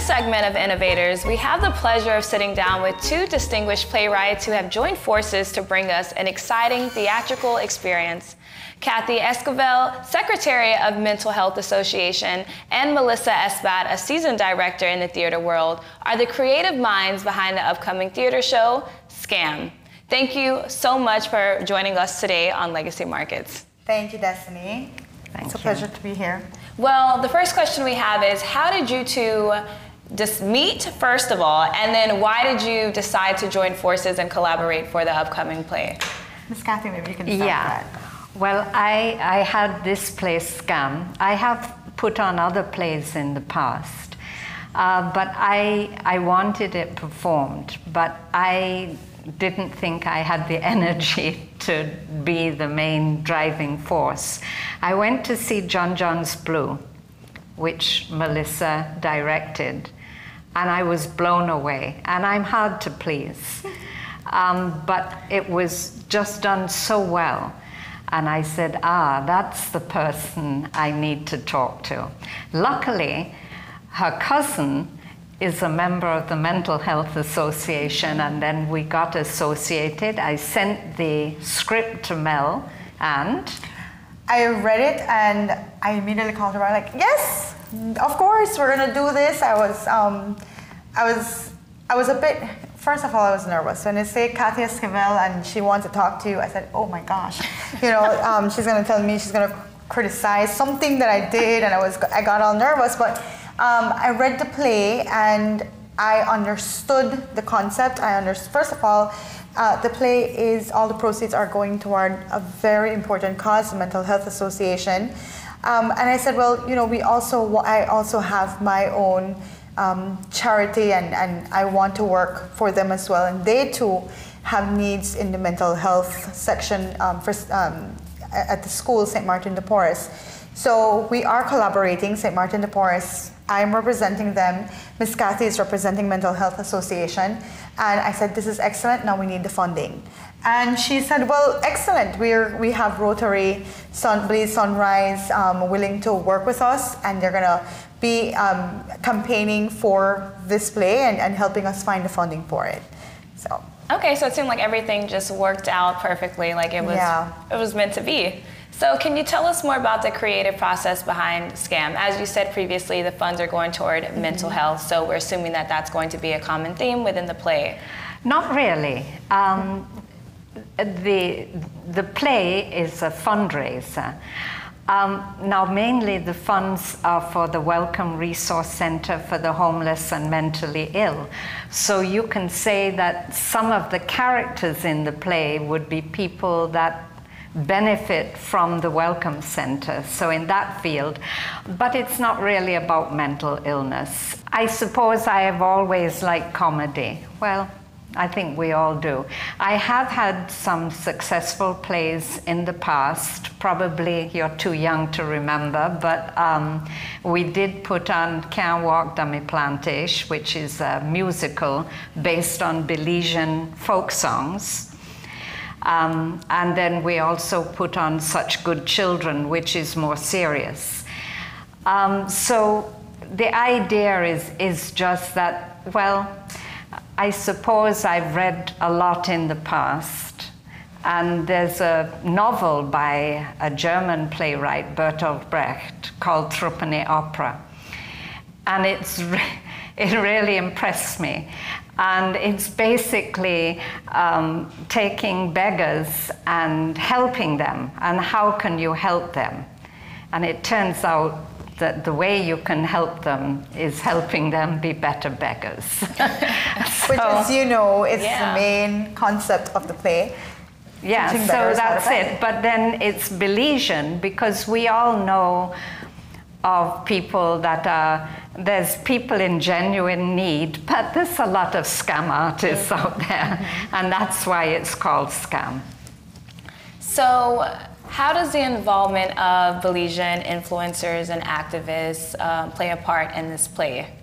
this segment of Innovators, we have the pleasure of sitting down with two distinguished playwrights who have joined forces to bring us an exciting theatrical experience. Kathy Esquivel, Secretary of Mental Health Association, and Melissa Espat, a seasoned director in the theater world, are the creative minds behind the upcoming theater show, Scam. Thank you so much for joining us today on Legacy Markets. Thank you, Destiny. It's a pleasure to be here. Well, the first question we have is, how did you two just meet, first of all, and then why did you decide to join forces and collaborate for the upcoming play? Miss Kathy, maybe you can start that. Well, I had this play, Scam. I have put on other plays in the past, but I wanted it performed, but I didn't think I had the energy to be the main driving force. I went to see John John's Blue, which Melissa directed, and I was blown away. And I'm hard to please, but it was just done so well. And I said, that's the person I need to talk to. Luckily, her cousin is a member of the Mental Health Association, and then we got associated. I sent the script to Mel, and I read it, and I immediately called her. Like, yes, of course, we're gonna do this. I was a bit. First of all, I was nervous. When they say Kathy Esquivel and she wants to talk to you, I said, oh my gosh, she's gonna tell me, she's gonna criticize something that I did, and I got all nervous. But I read the play and I understood the concept. First of all, the play is, all the proceeds are going toward a very important cause, the Mental Health Association. And I said, well, I also have my own charity, and I want to work for them as well. And they too have needs in the mental health section at the school, St. Martin de Porres. So we are collaborating, St. Martin de Porres. I'm representing them. Miss Kathy is representing Mental Health Association. And I said, this is excellent, now we need the funding. And she said, well, excellent. We have Rotary Belize Sunrise willing to work with us, and they're gonna be campaigning for this play and helping us find the funding for it. So. Okay, so it seemed like everything just worked out perfectly, like it was meant to be. So can you tell us more about the creative process behind Scam? As you said previously, the funds are going toward mental health, so we're assuming that that's going to be a common theme within the play. Not really. The play is a fundraiser. Now, mainly the funds are for the Welcome Resource Center for the Homeless and Mentally Ill. So you can say that some of the characters in the play would be people that benefit from the Welcome Center, so in that field. But it's not really about mental illness. I suppose I have always liked comedy. Well, I think we all do. I have had some successful plays in the past. Probably you're too young to remember, but we did put on Can't Walk Dans Mes Plantations, which is a musical based on Belizean folk songs. And then we also put on Such Good Children, which is more serious. So the idea is just that, well, I suppose I've read a lot in the past, and there's a novel by a German playwright, Bertolt Brecht, called Truppene Opera, and it really impressed me. And it's basically taking beggars and helping them, and how can you help them? And it turns out that the way you can help them is helping them be better beggars. Which, as you know, is the main concept of the play. Yeah, so that's it. But then it's Belizean, because we all know of people that are, there's people in genuine need, but there's a lot of scam artists out there, and that's why it's called Scam. So how does the involvement of Belizean influencers and activists play a part in this play?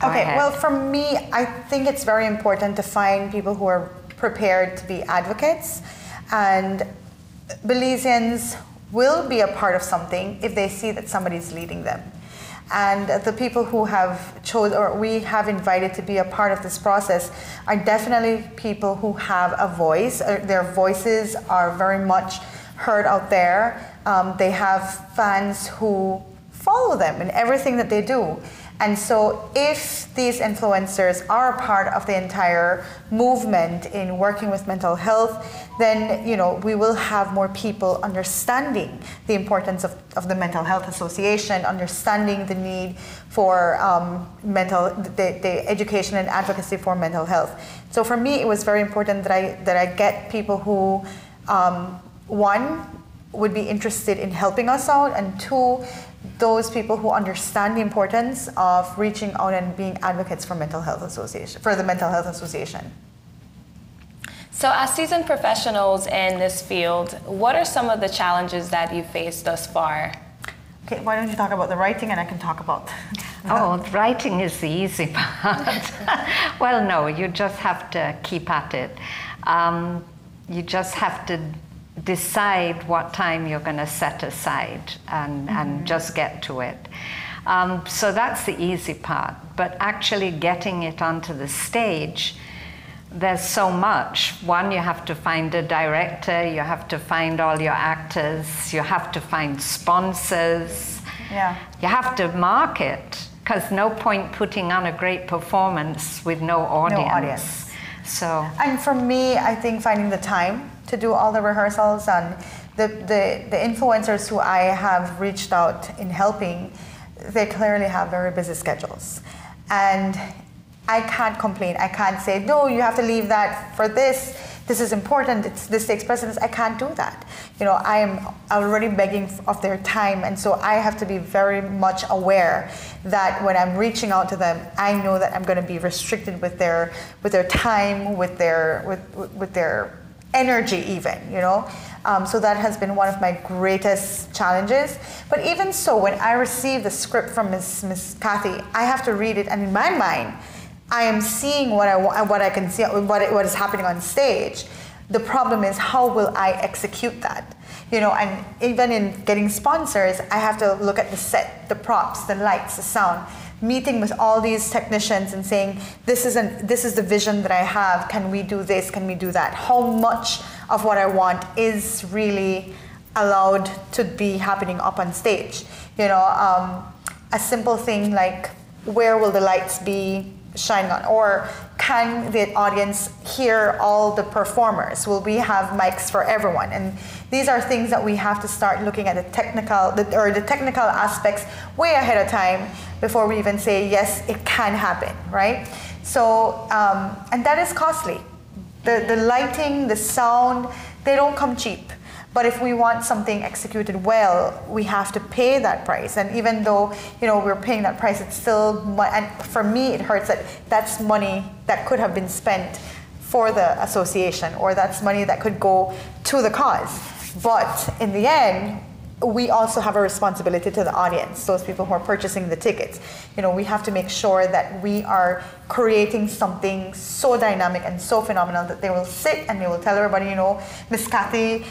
Okay, well, for me, I think it's very important to find people who are prepared to be advocates, and Belizeans will be a part of something if they see that somebody's leading them. And the people who have chosen, or we have invited to be a part of this process, are definitely people who have a voice. Their voices are very much heard out there. They have fans who follow them in everything that they do. And so if these influencers are a part of the entire movement in working with mental health, then we will have more people understanding the importance of the Mental Health Association, understanding the need for the education and advocacy for mental health. So for me, it was very important that I get people who, one, would be interested in helping us out, and two, those people who understand the importance of reaching out and being advocates for the Mental Health Association. So as seasoned professionals in this field, what are some of the challenges that you've faced thus far? Okay, why don't you talk about the writing and I can talk about... Oh, writing is the easy part. Well, no, you just have to keep at it. You just have to decide what time you're going to set aside and just get to it. So that's the easy part. But actually getting it onto the stage, there's so much. One, you have to find a director, you have to find all your actors, you have to find sponsors, you have to market, because no point putting on a great performance with no audience. So. And for me, I think finding the time to do all the rehearsals, and the influencers who I have reached out in helping, they clearly have very busy schedules. And I can't complain. I can't say, no, you have to leave that for this. This is important. This takes precedence. I can't do that. I am already begging of their time, and so I have to be very much aware that when I'm reaching out to them, I know that I'm going to be restricted with their time, with their energy even, so that has been one of my greatest challenges. But even so, when I receive the script from Miss Kathy, I have to read it, and in my mind, I am seeing what I can see, what is happening on stage. The problem is, how will I execute that? And even in getting sponsors, I have to look at the set, the props, the lights, the sound, meeting with all these technicians and saying, this is the vision that I have. Can we do this? Can we do that? How much of what I want is really allowed to be happening up on stage? A simple thing like, where will the lights be shining on? Or can the audience hear all the performers? Will we have mics for everyone? And these are things that we have to start looking at the technical aspects way ahead of time before we even say, yes, it can happen, right? So, and that is costly. The lighting, the sound, they don't come cheap. But if we want something executed well, we have to pay that price. And even though we're paying that price, it's still, and for me, it hurts that that's money that could have been spent for the association, or that's money that could go to the cause. But in the end, we also have a responsibility to the audience, those people who are purchasing the tickets. We have to make sure that we are creating something so dynamic and so phenomenal that they will sit and they will tell everybody, Miss Kathy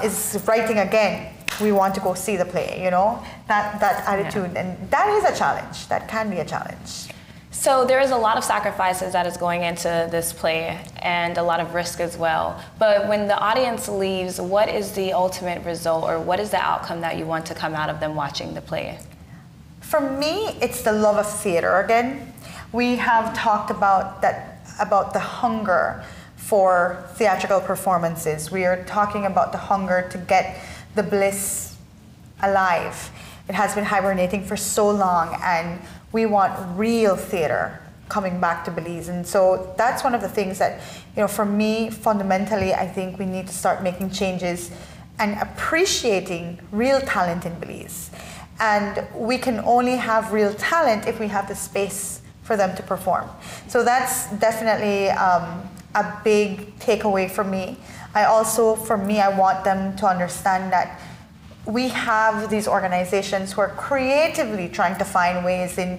is writing again. We want to go see the play, that attitude. Yeah. And that is a challenge. That can be a challenge. So there is a lot of sacrifices that is going into this play, and a lot of risk as well. But when the audience leaves, what is the ultimate result, or what is the outcome that you want to come out of them watching the play? For me, it's the love of theater again. We have talked about the hunger for theatrical performances. We are talking about the hunger to get the bliss alive. It has been hibernating for so long, and we want real theater coming back to Belize. And so that's one of the things that, for me, fundamentally, I think we need to start making changes and appreciating real talent in Belize. And we can only have real talent if we have the space for them to perform. So that's definitely a big takeaway for me. I want them to understand that we have these organizations who are creatively trying to find ways in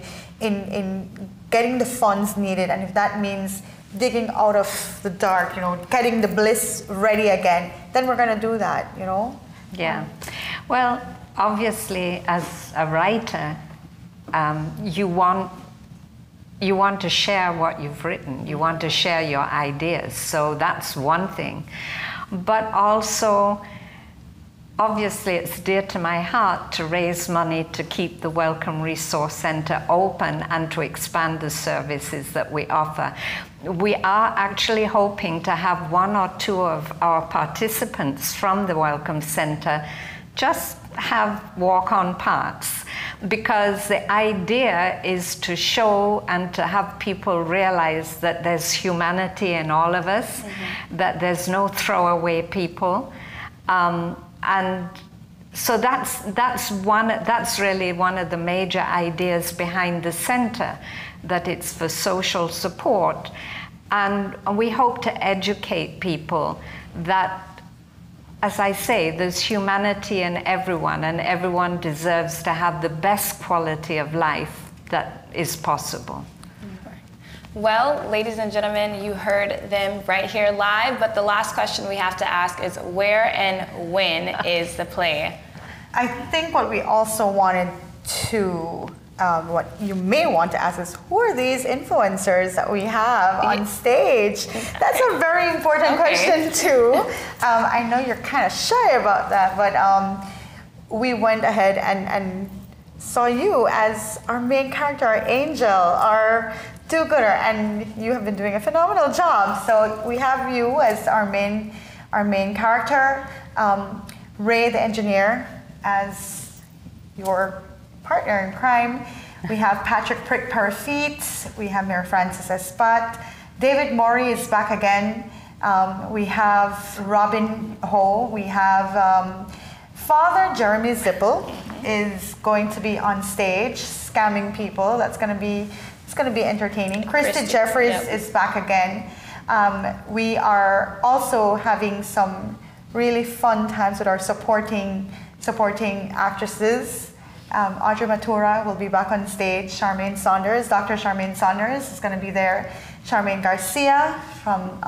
getting the funds needed, and if that means digging out of the dark, getting the bliss ready again, then we're going to do that, Yeah. Well, obviously, as a writer, you want to share what you've written. You want to share your ideas. So that's one thing. But also, obviously, it's dear to my heart to raise money to keep the Welcome Resource Center open and to expand the services that we offer. We are actually hoping to have 1 or 2 of our participants from the Welcome Center just have walk-on parts, because the idea is to show and to have people realize that there's humanity in all of us, that there's no throwaway people. And so that's really one of the major ideas behind the center, that it's for social support. And we hope to educate people that, as I say, there's humanity in everyone, and everyone deserves to have the best quality of life that is possible. Well, ladies and gentlemen, you heard them right here live, but the last question we have to ask is, where and when is the play? I think what we also wanted to, what you may want to ask is, who are these influencers that we have on stage? That's a very important question too. I know you're kind of shy about that, but we went ahead and saw you as our main character, our angel, our do-gooder, and you have been doing a phenomenal job. So we have you as our main character, Ray the engineer as your partner in crime. We have Patrick Prick Parafit. We have Mayor Francis Espat. David Maury is back again. We have Robin Ho. We have Father Jeremy Zippel is going to be on stage scamming people. It's going to be entertaining. Christy Jeffries is back again. We are also having some really fun times with our supporting actresses. Audrey Matura will be back on stage. Charmaine Saunders, Dr. Charmaine Saunders is going to be there. Charmaine Garcia from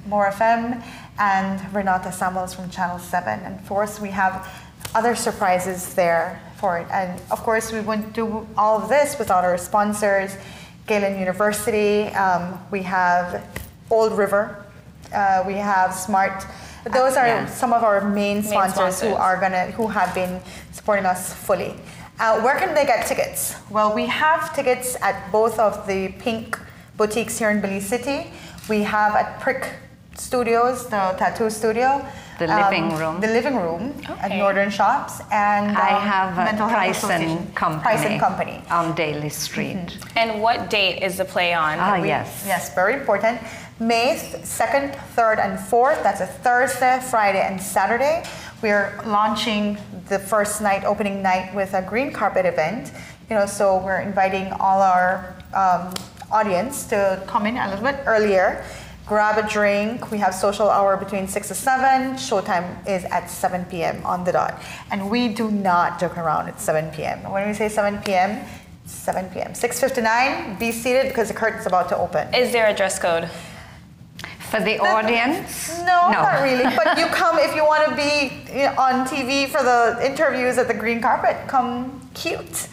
More FM, and Renata Samuels from Channel 7. And of course, we have other surprises there for it. And of course, we wouldn't do all of this without our sponsors, Galen University. We have Old River. We have Smart. Those are some of our main sponsors who have been supporting us fully. Where can they get tickets? Well, we have tickets at both of the Pink boutiques here in Belize City. We have at Prick Studios, the tattoo studio. The living room. The living room at Northern Shops. And I have Mental Price Health Association. Price and Company. On Daly Street. And what date is the play on? Yes. Yes, very important. May 2nd, 3rd, and 4th. That's a Thursday, Friday, and Saturday. We are launching the first night, opening night, with a green carpet event. So we're inviting all our audience to come in a little bit earlier, grab a drink. We have social hour between 6 to 7. Showtime is at 7 p.m. on the dot. And we do not joke around at 7 p.m. When we say 7 p.m., 7 p.m. 6:59, be seated because the curtain's about to open. Is there a dress code? For the audience? No, not really. But you come if you want to be on TV for the interviews at the green carpet. Come cute.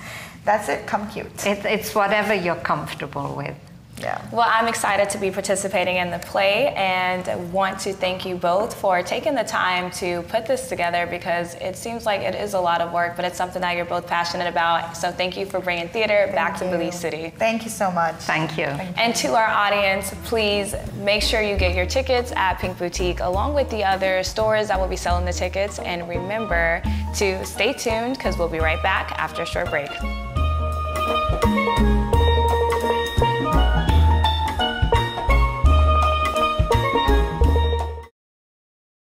That's it. Come cute. It's whatever you're comfortable with. Yeah. Well, I'm excited to be participating in the play and want to thank you both for taking the time to put this together, because it seems like it is a lot of work, but it's something that you're both passionate about. So thank you for bringing theater back to Belize City. Thank you so much. Thank you. And to our audience, please make sure you get your tickets at Pink Boutique along with the other stores that will be selling the tickets. And remember to stay tuned, because we'll be right back after a short break.